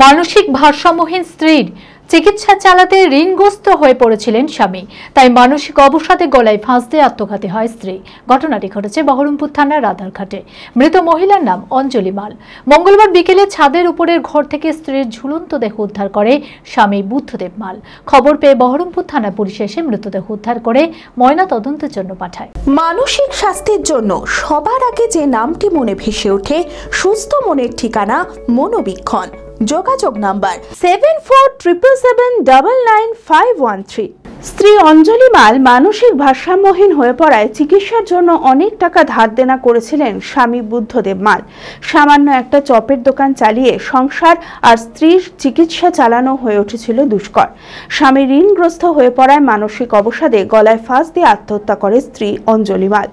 মানসিক ভারসাম্যহীন স্ত্রীর চিকিৎসা চালাতে ঋণগ্রস্ত হয়ে পড়েছিলেন স্বামী, তাই মানসিক অবসাদে গলায় ফাঁস দিয়ে আত্মঘাতী হয় স্ত্রী। ঘটনাটি ঘটেছে বহরমপুর থানার রাধারঘাটে। মৃত মহিলার নাম অঞ্জলি মাল। মঙ্গলবার বিকেলে ছাদের উপরের ঘর থেকে স্ত্রীর ঝুলন্ত দেহ উদ্ধার করে স্বামী বুদ্ধদেব মাল। খবর পেয়ে বহরমপুর থানা পুলিশ এসে মৃতদেহ উদ্ধার করে ময়না তদন্তের জন্য পাঠায়। মানসিক স্বাস্থ্যের জন্য সবার আগে যে নামটি মনে ভেসে ওঠে, সুস্থ মনের ঠিকানা মনোবীক্ষণ। যোগাযোগ নাম্বার 7477799513। স্ত্রী অঞ্জলি মাল মানসিক ভারসাম্যহীন হয়ে পড়ায় চিকিৎসার জন্য অনেক টাকা ধার দেনা করেছিলেন স্বামী বুদ্ধদেব মাল। সামান্য একটা চপের দোকান চালিয়ে সংসার আর স্ত্রীর চিকিৎসা চালানো হয়ে উঠেছিল দুষ্কর। স্বামী ঋণগ্রস্ত হয়ে পড়ায় মানসিক অবসাদে গলায় ফাঁস দিয়ে আত্মহত্যা করে স্ত্রী অঞ্জলি মাল।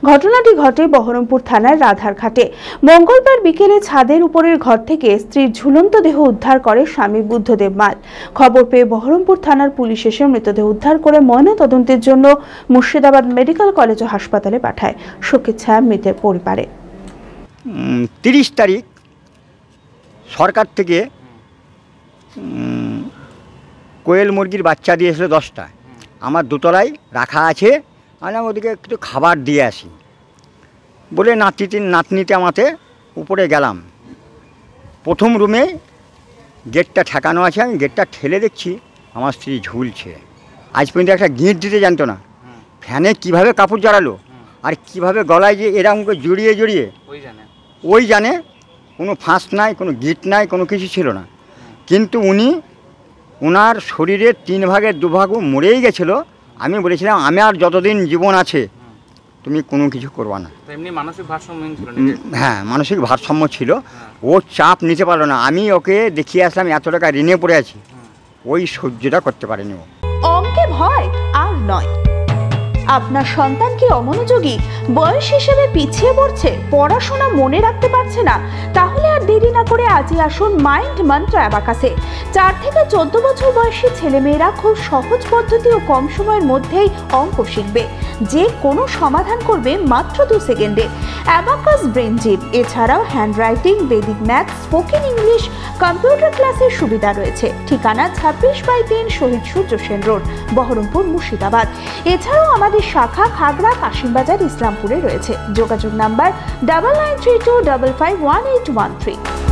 ঘটনাটি ঘটে বহরমপুর থানার রাধারঘাটে। মঙ্গলবার বিকেলে ছাদের উপরের ঘর থেকে স্ত্রীর ঝুলন্ত দেহ উদ্ধার করে স্বামী বুদ্ধদেব মাল। খবর পেয়ে বহরমপুর থানার পুলিশ এসে মৃতদেহ উদ্ধার করে ময়না তদন্তের জন্য মুর্শিদাবাদ মেডিকেল কলেজ ও হাসপাতালে পাঠায়। শোকের ছায়া মৃতের পরিবারে। 30 তারিখ সরকার থেকে কোয়েল মুরগির বাচ্চা দিয়েছিল 10টা। আমার দোতলায় রাখা আছে, আমি ওদিকে একটু খাবার দিয়ে আসি বলে নাতনিতে আমাতে উপরে গেলাম। প্রথম রুমে গেটটা ঠেকানো আছে, আমি গেটটা ঠেলে দেখছি আমার স্ত্রী ঝুলছে। আজ পর্যন্ত একটা গিঁট দিতে জানতো না। ফ্যানে কিভাবে কাপড় জড়ালো আর কিভাবে গলায় যে এরকম করে জড়িয়ে ওই জানে। কোনো ফাঁস নাই, কোনো গিঁট নাই, কোনো কিছু ছিল না। কিন্তু ওনার শরীরের 3 ভাগের 2 ভাগ মরেই গেছিলো। আমি বলেছিলাম আমি আর যতদিন জীবন আছে তুমি কোনো কিছু করবা না। হ্যাঁ, মানসিক ভারসাম্য ছিল। ও চাপ নিতে পারলো না। আমি ওকে দেখিয়ে আসলাম এত টাকা ঋণে পড়ে আছি, ওই সহ্যটা করতে পারেনি ও। অঙ্কে ভয় আর নয়। আপনার সন্তান কি অমনোযোগী, বয়স হিসেবে পিছিয়ে পড়ছে, পড়াশোনা মনে রাখতে পারছে না? তাহলে আর দেরি না করে আজই আসুন মাইন্ড মন্ত্র অ্যাবাকাসে। 4 থেকে 14 বছর বয়সী ছেলেমেয়েরা খুব সহজ পদ্ধতি ও কম সময়ের মধ্যেই অঙ্ক শিখবে, যে কোনো সমাধান করবে মাত্র 2 সেকেন্ডে। অ্যাবাকাস ব্রেন জিম, এছাড়াও handwriting, Vedic math, spoken English, computer ক্লাসের সুবিধা রয়েছে। ঠিকানা 26/3 শহীদ সূর্য সেন রোড, বহরমপুর, মুর্শিদাবাদ। এছাড়াও আমাদের শাখা খাগড়া, কাশিমবাজার, ইসলামপুরে রয়েছে। যোগাযোগ নাম্বার 9932551813।